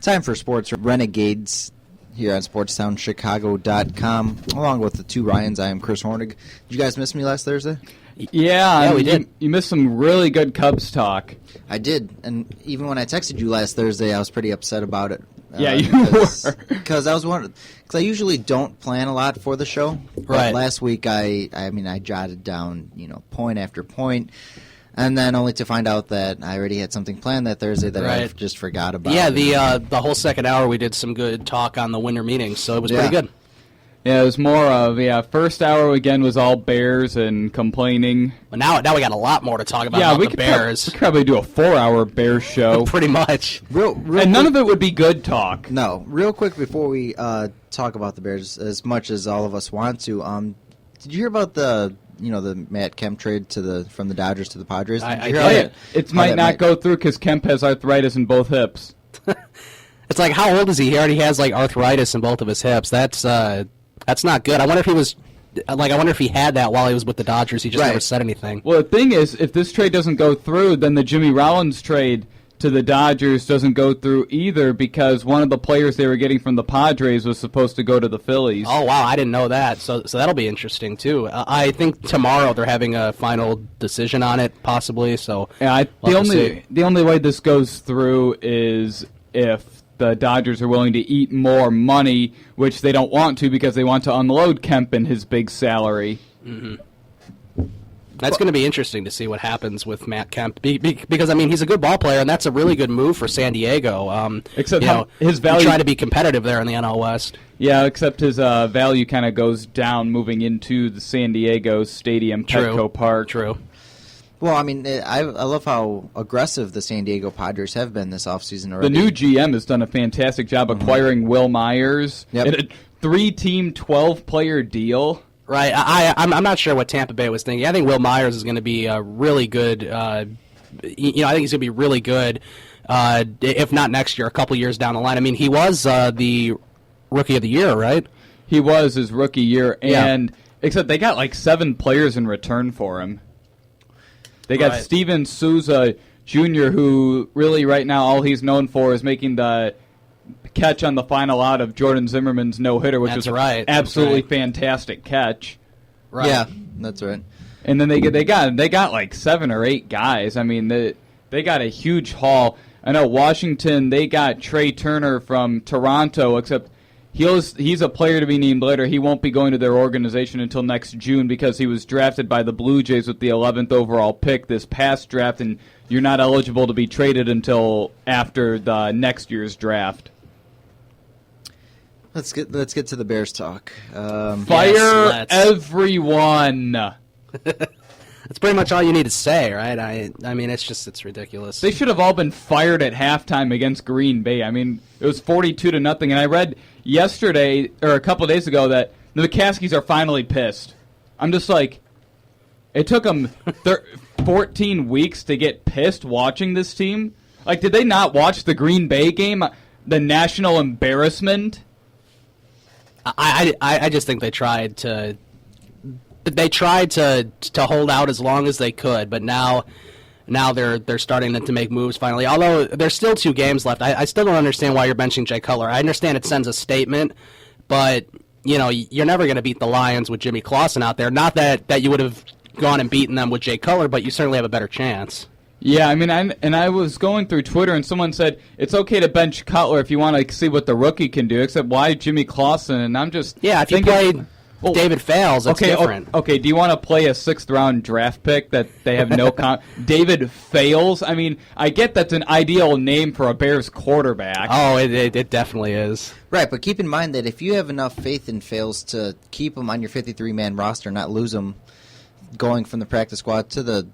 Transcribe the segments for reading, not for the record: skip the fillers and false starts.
Time for Sports Renegades here on SportsTownChicago.com. Along with the two Ryans, I am Chris Hornig. Did you guys miss me last Thursday? Yeah, we did. You missed some really good Cubs talk. I did, and even when I texted you last Thursday, I was pretty upset about it. Yeah, you were. Because I usually don't plan a lot for the show. But Right. last week, I jotted down, point after point. And then only to find out that I already had something planned that Thursday that I Right. just forgot about. Yeah, the whole second hour we did some good talk on the winter meetings, so it was pretty good. Yeah, it was more of, first hour again was all Bears and complaining. But now we got a lot more to talk about we the could Bears. we could probably do a 4-hour Bears show. Pretty much. Real And none of it would be good talk. No, real quick before we talk about the Bears, as much as all of us want to, did you hear about the Matt Kemp trade from the Dodgers to the Padres? I Did you hear did. how that- It how might that not go through because Kemp has arthritis in both hips. It's like, how old is he? He already has arthritis in both of his hips. That's not good. I wonder if he had that while he was with the Dodgers. He just never said anything. Well, the thing is, if this trade doesn't go through, then the Jimmy Rollins trade to the Dodgers doesn't go through either because one of the players they were getting from the Padres was supposed to go to the Phillies. Oh, wow, I didn't know that. So that'll be interesting, too. I think tomorrow they're having a final decision on it, possibly. So Yeah, we'll have to see. the only way this goes through is if the Dodgers are willing to eat more money, which they don't want to because they want to unload Kemp and his big salary. Mm-hmm. That's going to be interesting to see what happens with Matt Kemp because, he's a good ball player, and that's a really good move for San Diego. Except his value, trying to be competitive there in the NL West. Yeah, except his value kind of goes down moving into the San Diego Stadium, Petco Park. True. Well, I love how aggressive the San Diego Padres have been this offseason already. The new GM has done a fantastic job acquiring Will Myers in a 3-team, 12-player deal. Right. I'm not sure what Tampa Bay was thinking. I think Will Myers is going to be really good. I think he's going to be really good, if not next year, a couple years down the line. He was the Rookie of the Year, right? He was his rookie year, and except they got 7 players in return for him. They got Steven Souza Jr., who really right now all he's known for is making the catch on the final out of Jordan Zimmerman's no-hitter, which was an absolutely fantastic catch. Right. Yeah, that's right. And then they got 7 or 8 guys. They got a huge haul. I know Washington, they got Trey Turner from Toronto, except he's a player to be named later. He won't be going to their organization until next June because he was drafted by the Blue Jays with the 11th overall pick this past draft, and you're not eligible to be traded until after the next year's draft. Let's get to the Bears talk. Fire everyone. That's pretty much all you need to say, right? It's ridiculous. They should have all been fired at halftime against Green Bay. It was 42-0, and I read yesterday or a couple of days ago that the McCaskies are finally pissed. I'm just like, it took them 14 weeks to get pissed watching this team. Did they not watch the Green Bay game? The national embarrassment? I just think they tried to hold out as long as they could, but now they're starting to make moves finally. Although there's still 2 games left, I still don't understand why you're benching Jay Cutler. I understand it sends a statement, but you're never going to beat the Lions with Jimmy Clausen out there. Not that you would have gone and beaten them with Jay Cutler, but you certainly have a better chance. Yeah, I was going through Twitter, and someone said, it's okay to bench Cutler if you want to see what the rookie can do, except why Jimmy Clausen? And I'm just if you played David Fales, that's different. Okay, do you want to play a 6th-round draft pick that they have no David Fales? I get that's an ideal name for a Bears quarterback. Oh, it definitely is. Right, but keep in mind that if you have enough faith in Fales to keep him on your 53-man roster, not lose him going from the practice squad to the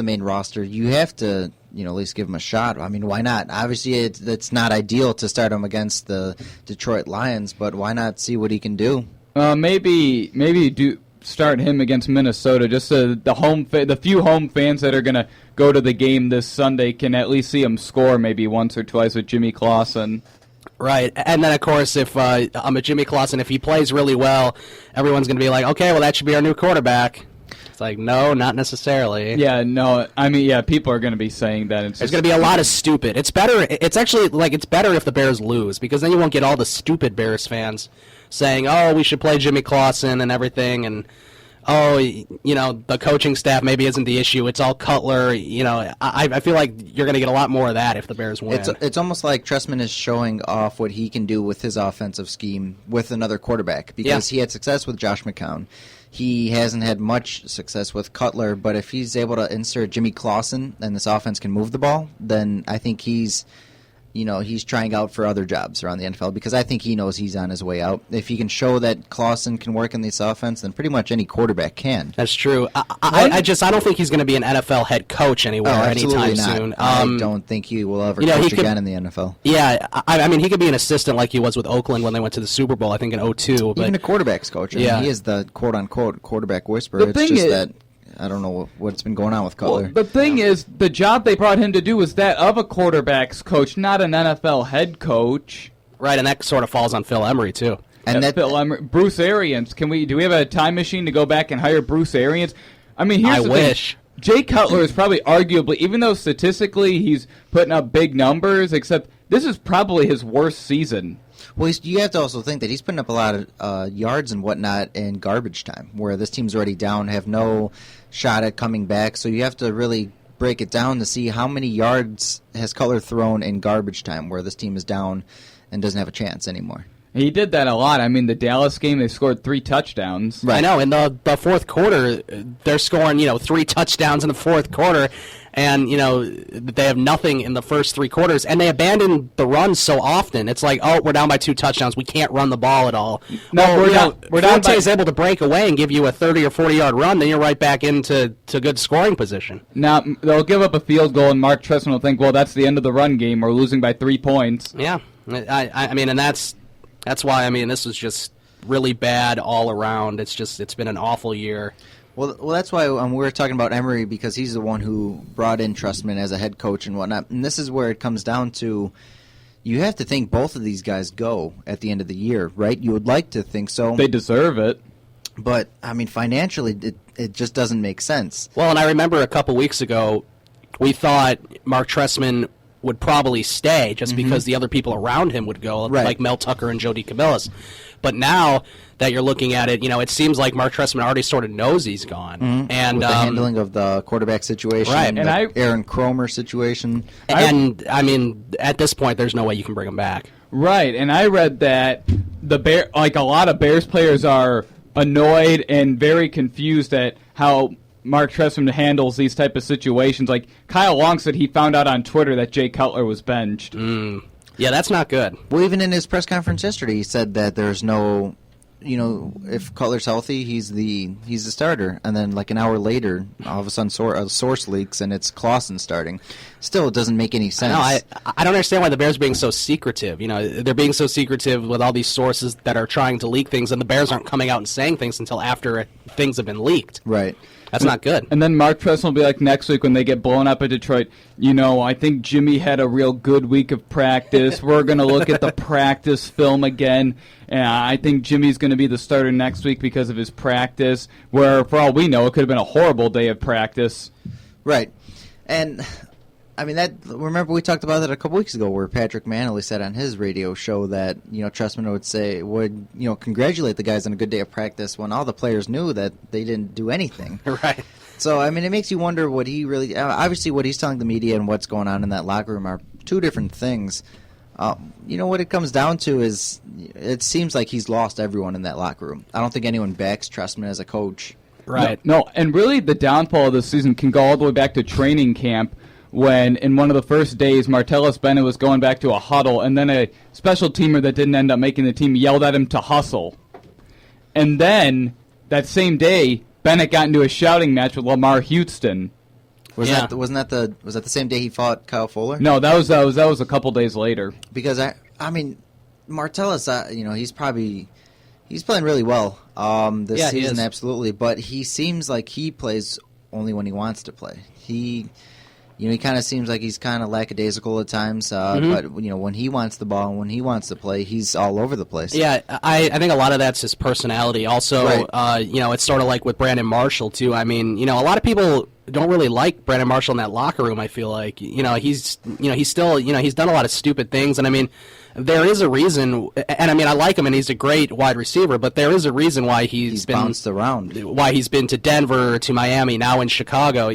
main roster, you have to at least give him a shot. Why not? Obviously, it's not ideal to start him against the Detroit Lions, but why not see what he can do? Maybe do start him against Minnesota, just so the few home fans that are going to go to the game this Sunday can at least see him score maybe once or twice with Jimmy Clausen. Right, and then, of course, if I'm a Jimmy Clausen, if he plays really well, everyone's going to be like, okay, well, that should be our new quarterback. It's like, no, not necessarily. Yeah, no, I mean, yeah, people are going to be saying that. There's going to be a lot of stupid. It's better. It's actually it's better if the Bears lose, because then you won't get all the stupid Bears fans saying, "Oh, we should play Jimmy Clausen and everything," and "Oh, the coaching staff maybe isn't the issue. It's all Cutler." I feel like you're going to get a lot more of that if the Bears win. It's almost like Trestman is showing off what he can do with his offensive scheme with another quarterback, because he had success with Josh McCown. He hasn't had much success with Cutler, but if he's able to insert Jimmy Clausen and this offense can move the ball, then I think he's trying out for other jobs around the NFL, because I think he knows he's on his way out. If he can show that Clausen can work in this offense, then pretty much any quarterback can. That's true. I don't think he's going to be an NFL head coach anywhere anytime soon. I don't think he will ever coach again in the NFL. Yeah, I mean, he could be an assistant like he was with Oakland when they went to the Super Bowl, I think in 2002. Even a quarterback's coach. I mean, he is the quote-unquote quarterback whisperer. That I don't know what's been going on with Cutler. Well, the thing is, the job they brought him to do was that of a quarterback's coach, not an NFL head coach. Right, and that sort of falls on Phil Emery, too. And Phil Emery, Bruce Arians. Do we have a time machine to go back and hire Bruce Arians? I mean, here's the wish. thing. Jay Cutler is probably arguably, even though statistically he's putting up big numbers, except this is probably his worst season. Well, you have to also think that he's putting up a lot of yards and whatnot in garbage time, where this team's already down, have no shot at coming back. So you have to really break it down to see how many yards has Cutler thrown in garbage time, where this team is down and doesn't have a chance anymore. He did that a lot. I mean, the Dallas game, they scored 3 touchdowns. Right. I know. In the fourth quarter, they're scoring 3 touchdowns in the fourth quarter, and they have nothing in the first 3 quarters, and they abandon the run so often. It's like, oh, we're down by 2 touchdowns. We can't run the ball at all. No, we're down. Is able to break away and give you a 30 or 40-yard run, then you're right back into good scoring position. Now they'll give up a field goal, and Mark Trestman will think, well, that's the end of the run game. We're losing by 3 points. Yeah, I mean, and that's why, I mean, this is just really bad all around. It's been an awful year. Well, that's why we're talking about Emery, because he's the one who brought in Trestman as a head coach and whatnot. And this is where it comes down to, you have to think both of these guys go at the end of the year, right? You would like to think so. They deserve it. But, I mean, financially, it just doesn't make sense. Well, and I remember a couple weeks ago, we thought Mark Trestman would probably stay just because the other people around him would go, like Mel Tucker and Joe DeCamillis. But now that you're looking at it, it seems like Mark Trestman already sort of knows he's gone. And with the handling of the quarterback situation, right, and Aaron Cromer situation. And, I mean, at this point, there's no way you can bring him back. Right, and I read that a lot of Bears players are annoyed and very confused at how Mark Trestman handles these type of situations. Like Kyle Long said he found out on Twitter that Jay Cutler was benched. Yeah, that's not good. Well, even in his press conference yesterday, he said that there's no, if Cutler's healthy, he's the starter. And then like an hour later, all of a sudden a source leaks and it's Clausen starting. Still, it doesn't make any sense. I don't understand why the Bears are being so secretive. They're being so secretive with all these sources that are trying to leak things, and the Bears aren't coming out and saying things until after things have been leaked. Right. That's not good. And then Mark Trestman will be like next week when they get blown up at Detroit, I think Jimmy had a real good week of practice. We're going to look at the practice film again, and I think Jimmy's going to be the starter next week because of his practice, where for all we know, it could have been a horrible day of practice. Right. And I mean, remember we talked about that a couple weeks ago, where Patrick Manley said on his radio show that Trestman would congratulate the guys on a good day of practice when all the players knew that they didn't do anything. Right. So I mean, it makes you wonder what he really obviously what he's telling the media and what's going on in that locker room are two different things. What it comes down to is it seems like he's lost everyone in that locker room. I don't think anyone backs Trestman as a coach. Right. No, and really the downfall of this season can go all the way back to training camp, when in one of the first days Martellus Bennett was going back to a huddle, and then a special teamer that didn't end up making the team yelled at him to hustle. And then that same day, Bennett got into a shouting match with Lamar Houston. Was that the same day he fought Kyle Fuller? No, that was a couple days later. Because I mean, Martellus, he's playing really well this season, absolutely. But he seems like he plays only when he wants to play. he kind of seems like he's kind of lackadaisical at times. But when he wants the ball and when he wants to play, he's all over the place. Yeah, I think a lot of that's his personality. Also, right. It's sort of like with Brandon Marshall too. I mean, a lot of people don't really like Brandon Marshall in that locker room. I feel like he's still he's done a lot of stupid things, and I mean, there is a reason. And I mean, I like him, and he's a great wide receiver. But there is a reason why he's been bounced around. Why he's been to Denver, to Miami, now in Chicago.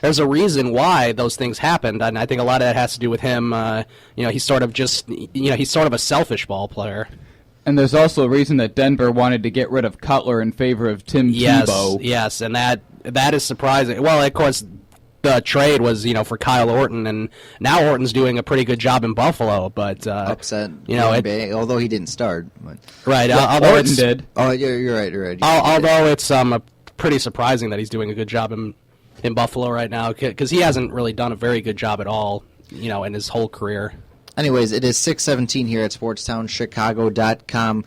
There's a reason why those things happened, and I think a lot of that has to do with him. He's sort of he's sort of a selfish ball player. And there's also a reason that Denver wanted to get rid of Cutler in favor of Tim Tebow. Yes, and that is surprising. Well, of course, the trade was for Kyle Orton, and now Orton's doing a pretty good job in Buffalo. But upset, although he didn't start. But. Right, Orton did. Oh, you're right. Although it's pretty surprising that he's doing a good job in Buffalo right now, because he hasn't really done a very good job at all, in his whole career. Anyways, it is 6:17 here at SportsTownChicago.com.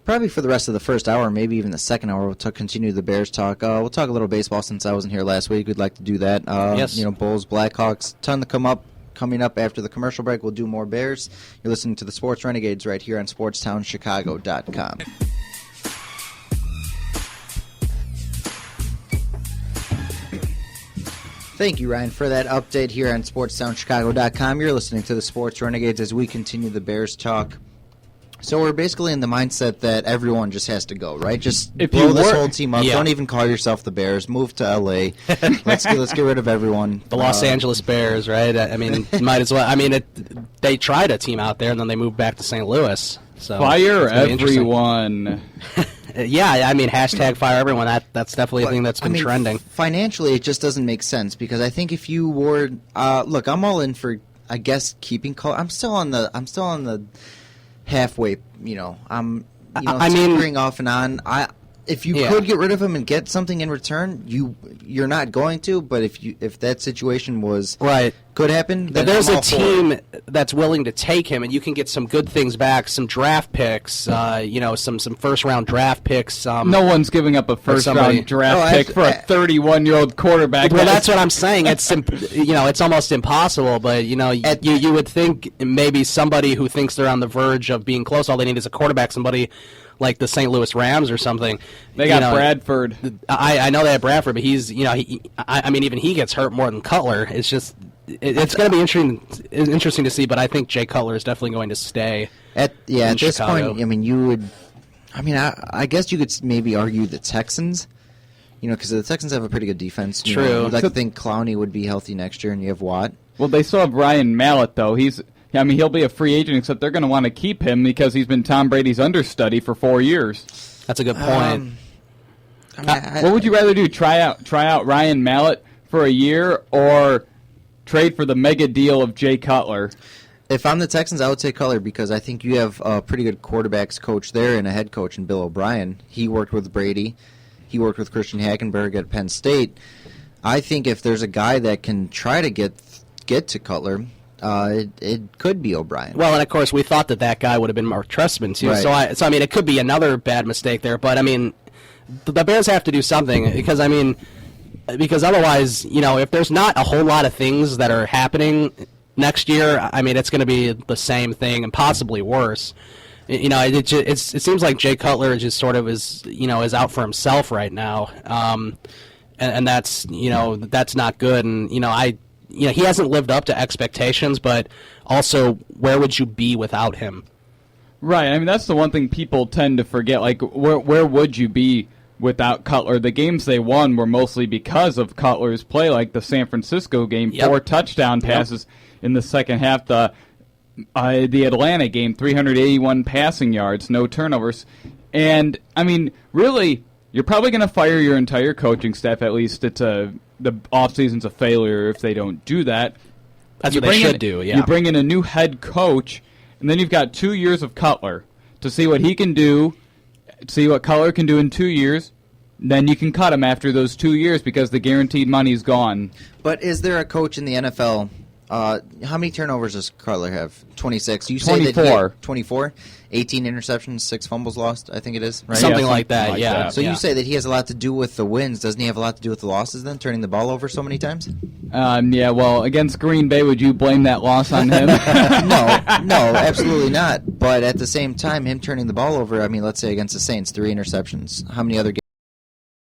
Probably for the rest of the first hour, maybe even the second hour, we'll continue the Bears talk. We'll talk a little baseball since I wasn't here last week. We'd like to do that. Yes. Bulls, Blackhawks, ton to coming up after the commercial break. We'll do more Bears. You're listening to the Sports Renegades right here on SportsTownChicago.com. Thank you, Ryan, for that update here on SportsTownChicago.com. You're listening to the Sports Renegades as we continue the Bears talk. So we're basically in the mindset that everyone just has to go, right? Just blow this whole team up. Yeah. Don't even call yourself the Bears. Move to L.A. Let's get rid of everyone. The Los Angeles Bears, right? I mean, might as well. I mean, they tried a team out there, and then they moved back to St. Louis. So fire everyone. Yeah, I mean, hashtag fire everyone. That's definitely a thing that's been trending. Financially, it just doesn't make sense because I think if you were, look, I'm all in for, I guess, keeping. I'm still on the halfway. I'm tinkering off and on. If you could get rid of him and get something in return, you're not going to. But if that situation could happen, then there's a team that's willing to take him, and you can get some good things back, some draft picks, some first round draft picks. No one's giving up a first round draft pick for a 31-year-old quarterback. Well, that's what I'm saying. It's it's almost impossible. But you would think maybe somebody who thinks they're on the verge of being close, all they need is a quarterback, somebody like the St. Louis Rams or something. They got Bradford. I know they have Bradford, but he's I mean even he gets hurt more than Cutler. It's just it's going to be interesting to see. But I think Jay Cutler is definitely going to stay. At this point, I mean I guess you could maybe argue the Texans. Because the Texans have a pretty good defense. True. You'd like to think Clowney would be healthy next year, and you have Watt. Well, they still have Ryan Mallett though. He'll be a free agent, except they're going to want to keep him because he's been Tom Brady's understudy for 4 years. That's a good point. What would you rather do? Try out Ryan Mallett for a year, or trade for the mega deal of Jay Cutler? If I'm the Texans, I would say Cutler because I think you have a pretty good quarterbacks coach there and a head coach in Bill O'Brien. He worked with Brady. He worked with Christian Hackenberg at Penn State. I think if there's a guy that can try to get to Cutler, it could be O'Brien. Well, and of course, we thought that guy would have been Mark Trestman too. Right. So I mean, it could be another bad mistake there. But I mean, the Bears have to do something because otherwise, if there's not a whole lot of things that are happening next year, I mean, it's going to be the same thing and possibly worse. It seems like Jay Cutler just sort of is out for himself right now, and that's that's not good. And he hasn't lived up to expectations, but also, where would you be without him? Right. I mean, that's the one thing people tend to forget. Like, where would you be without Cutler? The games they won were mostly because of Cutler's play, like the San Francisco game, 4 touchdown passes in the second half. The Atlanta game, 381 passing yards, no turnovers. And, I mean, really, you're probably going to fire your entire coaching staff, at least the offseason's a failure if they don't do that. That's what they should do, yeah. You bring in a new head coach, and then you've got 2 years of Cutler to see what he can do, see what Cutler can do in 2 years. Then you can cut him after those 2 years because the guaranteed money's gone. But is there a coach in the NFL How many turnovers does Cutler have? 26. You say 24. That 24? 18 interceptions, 6 fumbles lost, I think it is. Right? Something like that, like yeah. that. So you say that he has a lot to do with the wins. Doesn't he have a lot to do with the losses then, turning the ball over so many times? Yeah, well, against Green Bay, would you blame that loss on him? No, absolutely not. But at the same time, him turning the ball over, I mean, let's say against the Saints, 3 interceptions. How many other games